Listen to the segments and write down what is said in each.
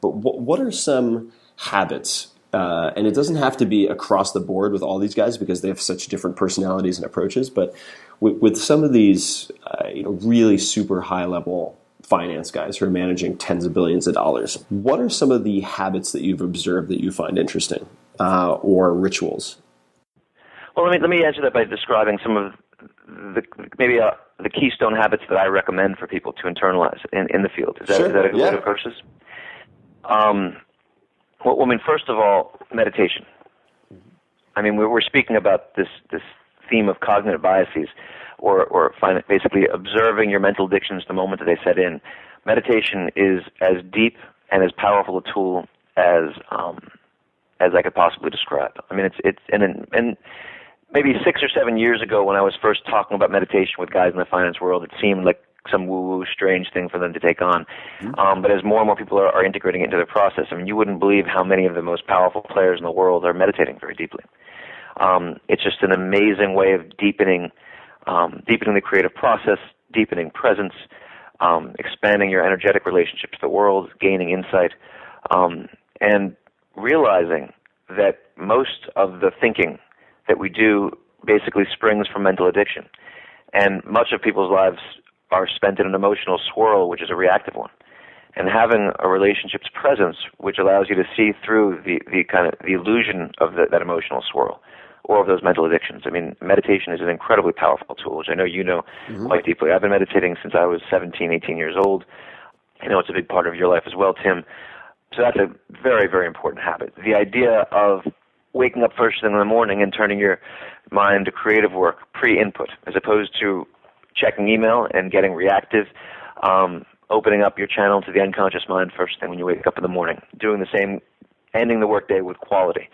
But what are some habits? And it doesn't have to be across the board with all these guys because they have such different personalities and approaches. But with some of these, really super high level finance guys who are managing tens of billions of dollars, what are some of the habits that you've observed that you find interesting, or rituals? Well, let me answer that by describing some of the keystone habits that I recommend for people to internalize in the field. Is that a good way to approach this? Well, first of all, meditation. I mean, we're speaking about this theme of cognitive biases, or basically observing your mental addictions the moment that they set in. Meditation is as deep and as powerful a tool as I could possibly describe. I mean, and maybe 6 or 7 years ago, when I was first talking about meditation with guys in the finance world, it seemed like some woo-woo, strange thing for them to take on. But as more and more people are integrating it into their process, I mean, you wouldn't believe how many of the most powerful players in the world are meditating very deeply. It's just an amazing way of deepening the creative process, deepening presence, expanding your energetic relationship to the world, gaining insight, and realizing that most of the thinking that we do basically springs from mental addiction. And much of people's lives are spent in an emotional swirl, which is a reactive one. And having a relationship's presence, which allows you to see through the kind of the illusion of that emotional swirl or of those mental addictions. I mean, meditation is an incredibly powerful tool, which I know you know quite deeply. I've been meditating since I was 17, 18 years old. I know it's a big part of your life as well, Tim. So that's a very, very important habit. The idea of waking up first thing in the morning and turning your mind to creative work, pre-input, as opposed to checking email and getting reactive, opening up your channel to the unconscious mind first thing when you wake up in the morning, doing the same, ending the workday with quality,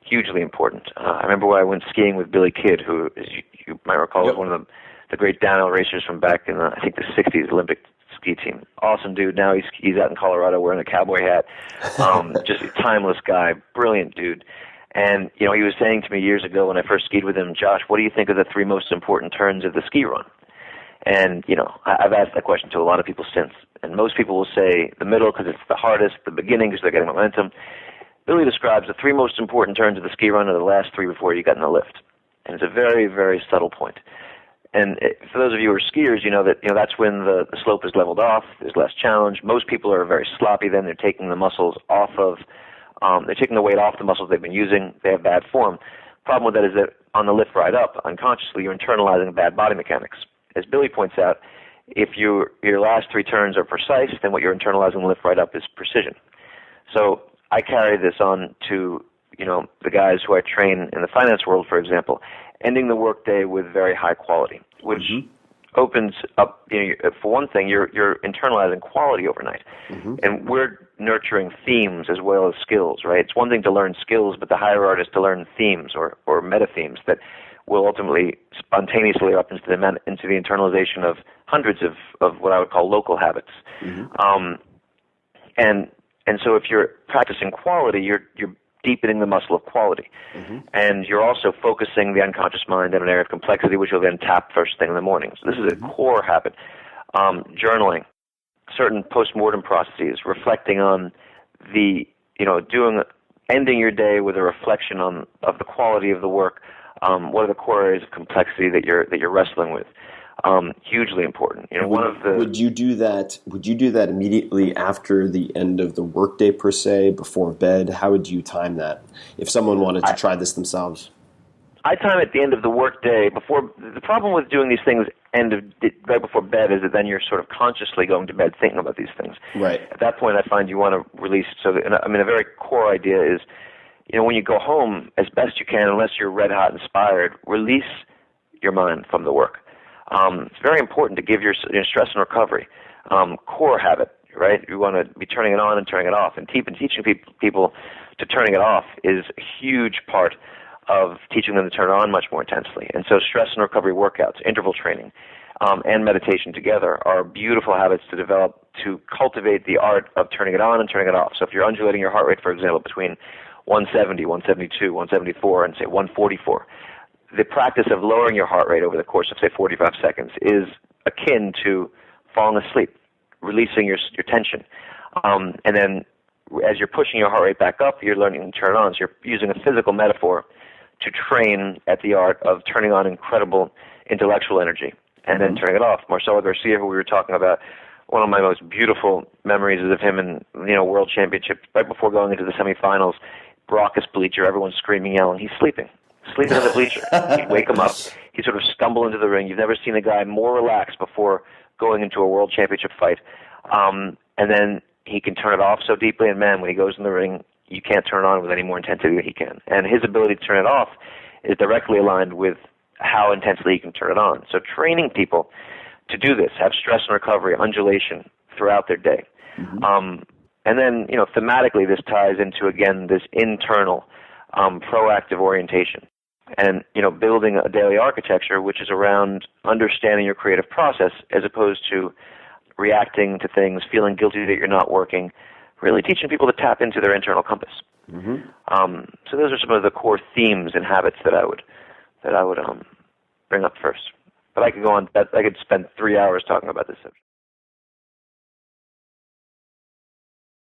hugely important. I remember when I went skiing with Billy Kidd, who, as you might recall, was one of the great downhill racers from back in, I think, the 60s Olympic ski team. Awesome dude. Now he's out in Colorado wearing a cowboy hat. Just a timeless guy, brilliant dude. And, he was saying to me years ago when I first skied with him, Josh, what do you think are the 3 most important turns of the ski run? And, I've asked that question to a lot of people since. And most people will say the middle because it's the hardest, the beginning because they're getting momentum. Billy describes the 3 most important turns of the ski run are the last 3 before you get in the lift. And it's a very, very subtle point. And for those of you who are skiers, you know that that's when the slope is leveled off, there's less challenge. Most people are very sloppy then. They're taking the muscles off of they're taking the weight off the muscles they've been using. They have bad form. Problem with that is that on the lift ride up, unconsciously, you're internalizing bad body mechanics. As Billy points out, if your last 3 turns are precise, then what you're internalizing the lift ride up is precision. So I carry this on to the guys who I train in the finance world, for example, ending the workday with very high quality, which opens up, for one thing, you're internalizing quality overnight. And we're nurturing themes as well as skills, right? It's one thing to learn skills, but the higher art is to learn themes or meta themes that will ultimately spontaneously up into the internalization of hundreds of what I would call local habits. And so if you're practicing quality, you're deepening the muscle of quality. And you're also focusing the unconscious mind in an area of complexity, which you'll then tap first thing in the morning. So this is a core habit. Journaling, certain post-mortem processes, reflecting on ending your day with a reflection of the quality of the work. What are the core areas of complexity that you're wrestling with? Hugely important. Would you do that? Would you do that immediately after the end of the workday per se, before bed? How would you time that if someone wanted to try this themselves? I time it at the end of the workday. The problem with doing these things right before bed is that then you're sort of consciously going to bed thinking about these things. Right. At that point, I find you want to release. A very core idea is, when you go home, as best you can, unless you're red hot inspired, release your mind from the work. It's very important to give your stress and recovery core habit, right? You want to be turning it on and turning it off. And teaching people to turning it off is a huge part of teaching them to turn it on much more intensely. And so stress and recovery workouts, interval training, and meditation together are beautiful habits to develop to cultivate the art of turning it on and turning it off. So if you're undulating your heart rate, for example, between 170, 172, 174, and say 144, the practice of lowering your heart rate over the course of, say, 45 seconds is akin to falling asleep, releasing your tension. And then as you're pushing your heart rate back up, you're learning to turn it on. So you're using a physical metaphor to train at the art of turning on incredible intellectual energy and then turning it off. Marcelo Garcia, who we were talking about, one of my most beautiful memories is of him in World Championship right before going into the semifinals. Raucous bleacher, everyone's screaming, yelling. He's sleeping in the bleacher. You'd wake him up. He'd sort of stumble into the ring. You've never seen a guy more relaxed before going into a World Championship fight. And then he can turn it off so deeply, and man, when he goes in the ring, you can't turn it on with any more intensity than he can. And his ability to turn it off is directly aligned with how intensely he can turn it on. So training people to do this, have stress and recovery, undulation throughout their day. And then, thematically, this ties into, again, this internal proactive orientation. And, building a daily architecture which is around understanding your creative process as opposed to reacting to things, feeling guilty that you're not working, really teaching people to tap into their internal compass. So those are some of the core themes and habits that I would bring up first. But I could go on. I could spend 3 hours talking about this subject.